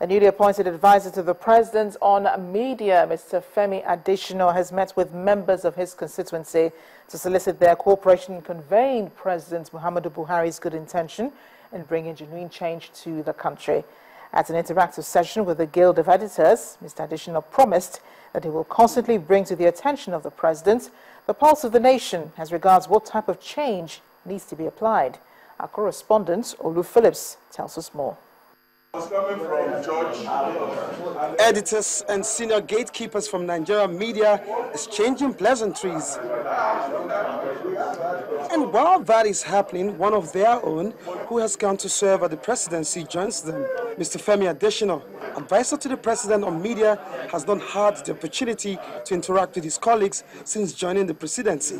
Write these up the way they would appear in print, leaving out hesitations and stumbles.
The newly appointed advisor to the president on media, Mr. Femi Adesina, has met with members of his constituency to solicit their cooperation in conveying President Muhammadu Buhari's good intention in bringing genuine change to the country. At an interactive session with the Guild of Editors, Mr. Adesina promised that he will constantly bring to the attention of the president the pulse of the nation as regards what type of change needs to be applied. Our correspondent, Olu Phillips, tells us more. Editors and senior gatekeepers from Nigerian media exchanging pleasantries. And while that is happening, one of their own, who has gone to serve at the presidency, joins them. Mr. Femi Adesina, advisor to the president on media, has not had the opportunity to interact with his colleagues since joining the presidency.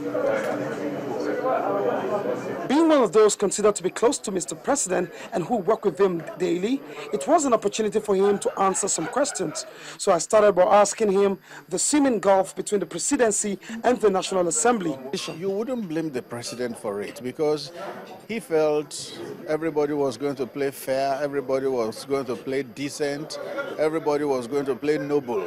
Being one of those considered to be close to Mr. President and who work with him daily, it was an opportunity for him to answer some questions. So I started by asking him the seeming gulf between the presidency and the National Assembly. You wouldn't blame the president for it because he felt everybody was going to play fair, everybody was going to play decent, everybody was going to play noble.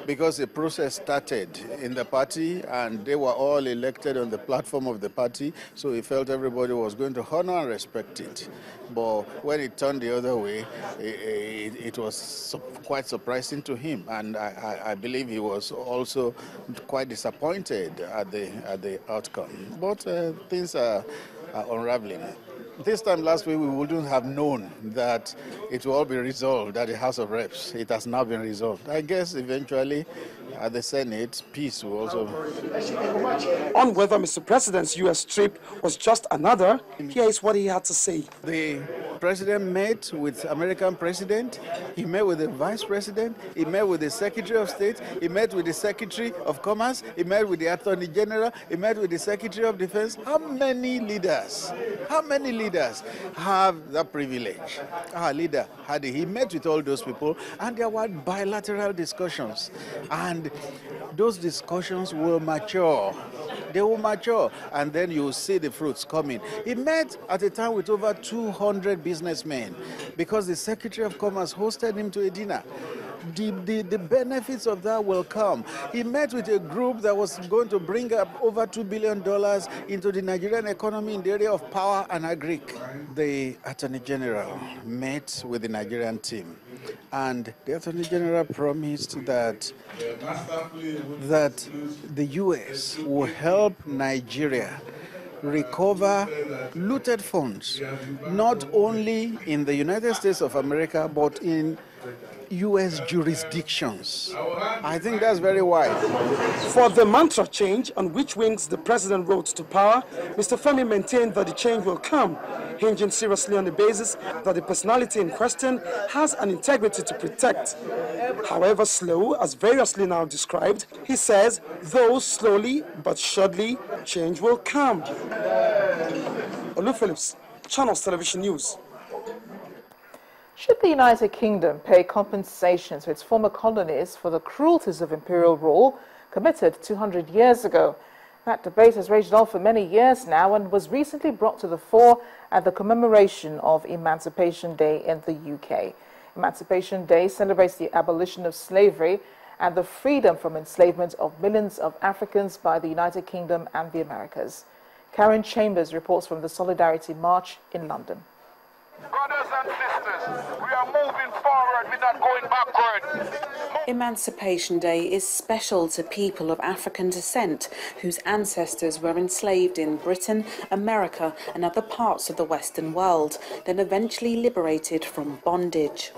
Because the process started in the party and they were all elected on the platform of the party, so he felt everybody was going to honor and respect it. But when it turned the other way, it was quite surprising to him, and I believe he was also quite disappointed at the outcome. But things are unraveling. This time last week, we wouldn't have known that it will all be resolved at the House of Reps. It has now been resolved. I guess eventually at the Senate, peace will also... On whether Mr. President's U.S. trip was just another, here is what he had to say. The president met with American president, he met with the vice president, he met with the Secretary of State, he met with the Secretary of Commerce, he met with the Attorney General, he met with the Secretary of Defense. How many leaders have that privilege? Our leader had it. He met with all those people and there were bilateral discussions. And those discussions will mature. They will mature, and then you will see the fruits coming. He met at a time with over 200 businessmen because the Secretary of Commerce hosted him to a dinner. The benefits of that will come. He met with a group that was going to bring up over $2 billion into the Nigerian economy in the area of power and agric. The Attorney General met with the Nigerian team, and the Attorney General promised that the U.S. will help Nigeria recover looted funds, not only in the United States of America, but in U.S. jurisdictions. I think that's very wide. For the mantra change on which wings the president rode to power, Mr. Femi maintained that the change will come, hinging seriously on the basis that the personality in question has an integrity to protect. However slow, as variously now described, he says, though slowly but surely, change will come. Olu Phillips, Channels Television News. Should the United Kingdom pay compensation to its former colonies for the cruelties of imperial rule committed 200 years ago? That debate has raged on for many years now and was recently brought to the fore at the commemoration of Emancipation Day in the UK. Emancipation Day celebrates the abolition of slavery and the freedom from enslavement of millions of Africans by the United Kingdom and the Americas. Karen Chambers reports from the Solidarity March in London. Brothers and sisters, we are moving forward, we're not going backward. Emancipation Day is special to people of African descent whose ancestors were enslaved in Britain, America and other parts of the Western world, then eventually liberated from bondage.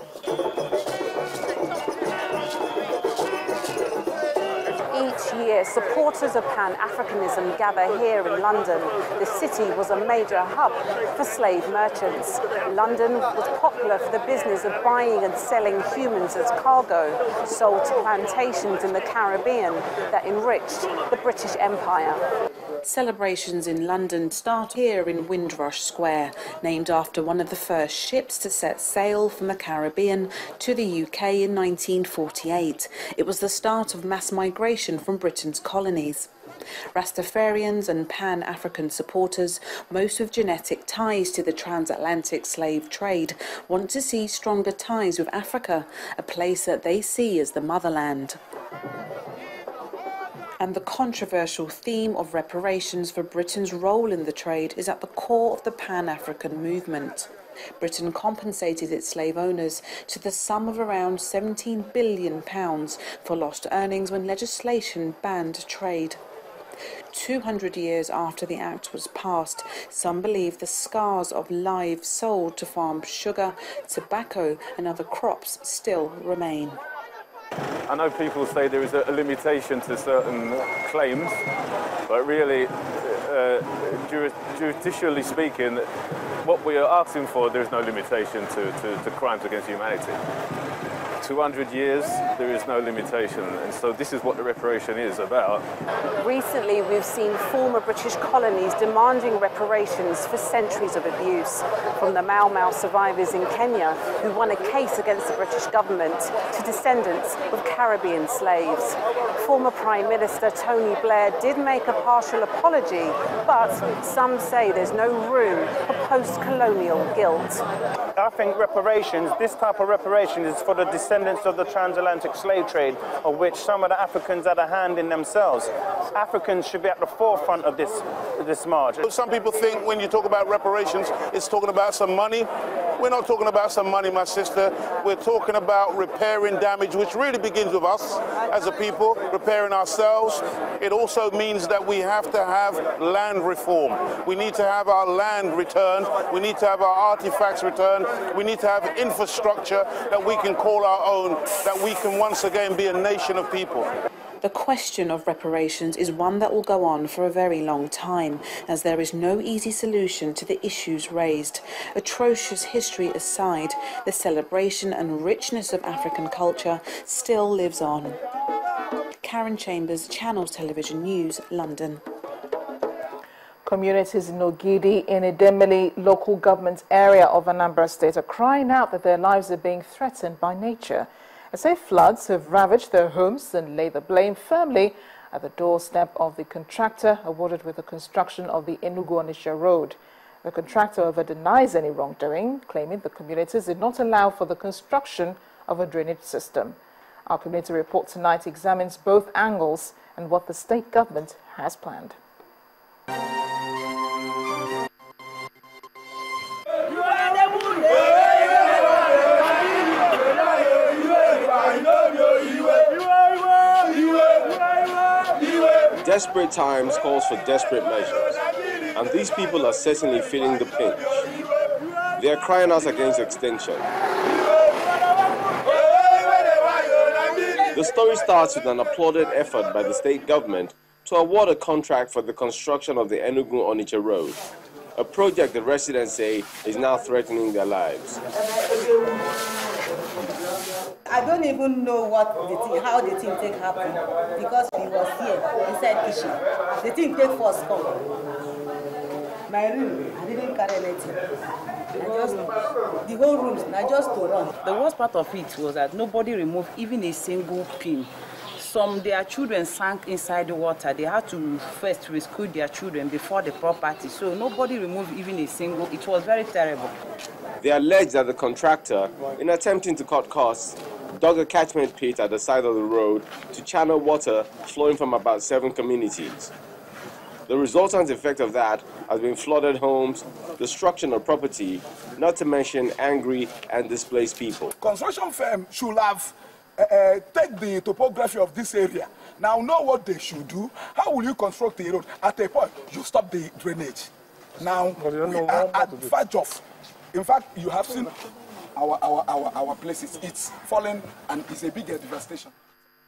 Each year, supporters of Pan-Africanism gather here in London. The city was a major hub for slave merchants. London was popular for the business of buying and selling humans as cargo, sold to plantations in the Caribbean that enriched the British Empire. Celebrations in London start here in Windrush Square, named after one of the first ships to set sail from the Caribbean to the UK in 1948. It was the start of mass migration from Britain's colonies. Rastafarians and Pan-African supporters, most with genetic ties to the transatlantic slave trade, want to see stronger ties with Africa, a place that they see as the motherland. And the controversial theme of reparations for Britain's role in the trade is at the core of the Pan-African movement. Britain compensated its slave owners to the sum of around £17 billion for lost earnings when legislation banned trade. 200 years after the Act was passed, some believe the scars of lives sold to farm sugar, tobacco and other crops still remain. I know people say there is a limitation to certain claims, but really, judicially speaking, what we are asking for, there is no limitation to crimes against humanity. 200 years, there is no limitation, and so this is what the reparation is about. Recently, we've seen former British colonies demanding reparations for centuries of abuse, from the Mau Mau survivors in Kenya, who won a case against the British government, to descendants of Caribbean slaves. Former Prime Minister Tony Blair did make a partial apology, but some say there's no room for post-colonial guilt. I think reparations, this type of reparation is for the descendants of the transatlantic slave trade, of which some of the Africans had a hand in themselves. Africans should be at the forefront of this march. Some people think when you talk about reparations, it's talking about some money. We're not talking about some money, my sister. We're talking about repairing damage, which really begins with us as a people, repairing ourselves. It also means that we have to have land reform. We need to have our land returned. We need to have our artifacts returned. We need to have infrastructure that we can call our own, that we can once again be a nation of people. The question of reparations is one that will go on for a very long time, as there is no easy solution to the issues raised. Atrocious history aside, the celebration and richness of African culture still lives on. Karen Chambers, Channels Television News, London. Communities in Ogidi in Idemili local government area of Anambra State are crying out that their lives are being threatened by nature, as if floods have ravaged their homes, and lay the blame firmly at the doorstep of the contractor awarded with the construction of the Enugu-Onitsha road. The contractor, however, denies any wrongdoing, claiming the communities did not allow for the construction of a drainage system. Our community report tonight examines both angles and what the state government has planned. Desperate times calls for desperate measures, and these people are certainly feeling the pinch. They are crying out against extinction. The story starts with an applauded effort by the state government to award a contract for the construction of the Enugu-Onitsha road, a project the residents say is now threatening their lives. I don't even know how the thing take happen, because we was here inside kitchen. The thing take first come. My room, I didn't carry anything. The whole room, I just to run. The worst part of it was that nobody removed even a single pin. Their children sank inside the water. They had to first rescue their children before the property. So nobody removed even a single. It was very terrible. They allege that the contractor, in attempting to cut costs, dug a catchment pit at the side of the road to channel water flowing from about 7 communities. The resultant effect of that has been flooded homes, destruction of property, not to mention angry and displaced people. Construction firm should have take the topography of this area. Now know what they should do. How will you construct a road? At a point, you stop the drainage. Now, we are at verge of. In fact, you have seen our places. It's fallen and it's a big devastation.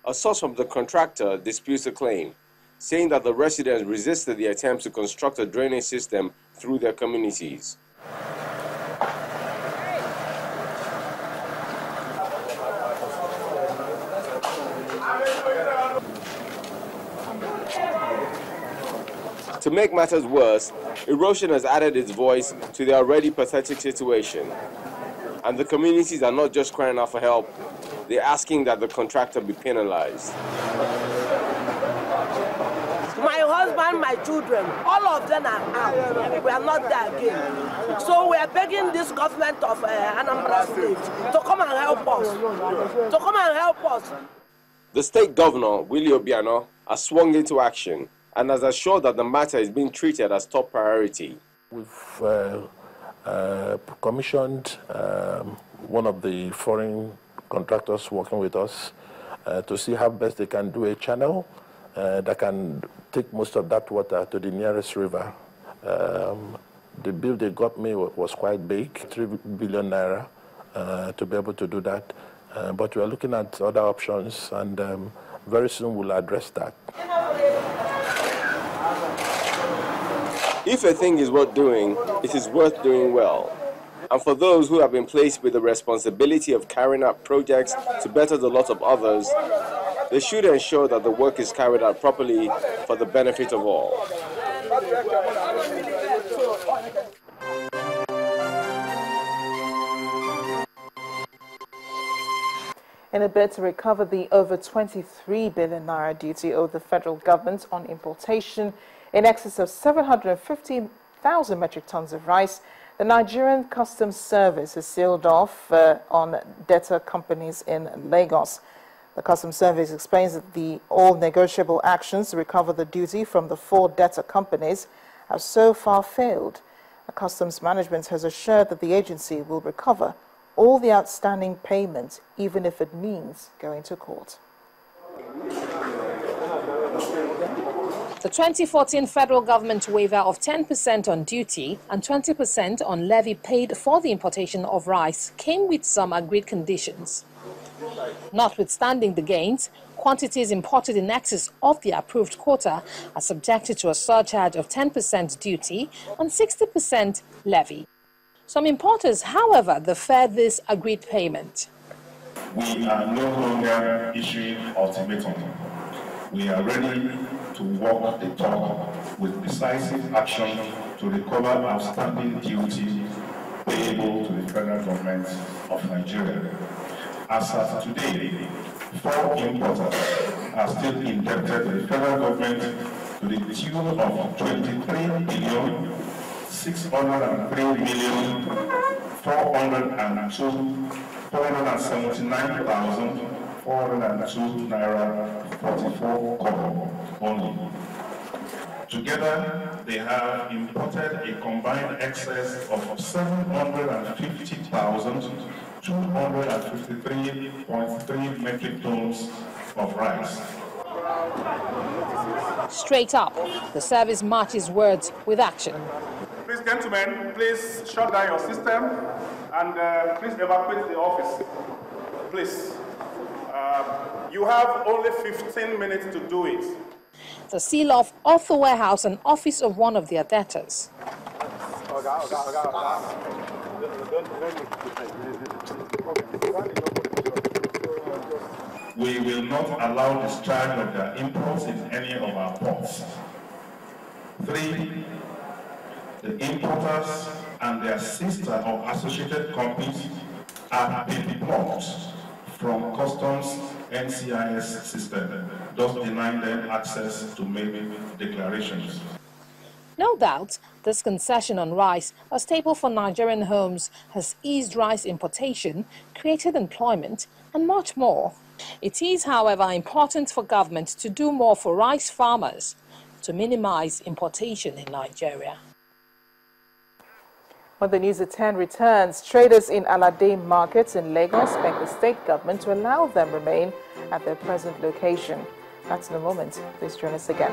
A source from the contractor disputes the claim, saying that the residents resisted the attempt to construct a drainage system through their communities. To make matters worse, erosion has added its voice to the already pathetic situation. And the communities are not just crying out for help, they're asking that the contractor be penalized. My train my children. All of them are out. We are not there again. So we are begging this government of Anambra State to come and help us. To come and help us. The state governor, Willie Obiano, has swung into action and has assured that the matter is being treated as top priority. We've commissioned one of the foreign contractors working with us to see how best they can do a channel that can take most of that water to the nearest river. The bill they got me was quite big, 3 billion naira, to be able to do that. But we are looking at other options, and very soon we'll address that. If a thing is worth doing, it is worth doing well. And for those who have been placed with the responsibility of carrying out projects to better the lot of others, they should ensure that the work is carried out properly for the benefit of all. In a bid to recover the over 23 billion naira duty owed the federal government on importation in excess of 750,000 metric tons of rice, the Nigerian Customs Service has sealed off on debtor companies in Lagos. The Customs Service explains that all negotiable actions to recover the duty from the 4 debtor companies have so far failed. The Customs Management has assured that the agency will recover all the outstanding payments, even if it means going to court. The 2014 federal government waiver of 10% on duty and 20% on levy paid for the importation of rice came with some agreed conditions. Notwithstanding the gains, quantities imported in excess of the approved quota are subjected to a surcharge of 10% duty and 60% levy. Some importers, however, defer this agreed payment. We are no longer issuing ultimatum. We are ready to walk the talk with decisive action to recover outstanding duty payable to the federal government of Nigeria. As of today, 4 importers are still indebted to the federal government to the tune of 23 billion 603,479,402 naira 44 kobo only. Together, they have imported a combined excess of 750,253.3 metric tons of rice. Straight up, the service matches words with action. Please, gentlemen, please shut down your system and please evacuate the office. Please. You have only 15 minutes to do it. To seal off the warehouse and office of one of their debtors. We will not allow discharge of their imports in any of our ports. 3, the importers and their sister or associated companies are blocked from customs NCIS system, thus denying them access to make declarations. No doubt, this concession on rice, a staple for Nigerian homes, has eased rice importation, created employment, and much more. It is, however, important for government to do more for rice farmers to minimize importation in Nigeria. When the news at 10 returns, traders in Alade markets in Lagos beg the state government to allow them remain at their present location. That's in a moment. Please join us again.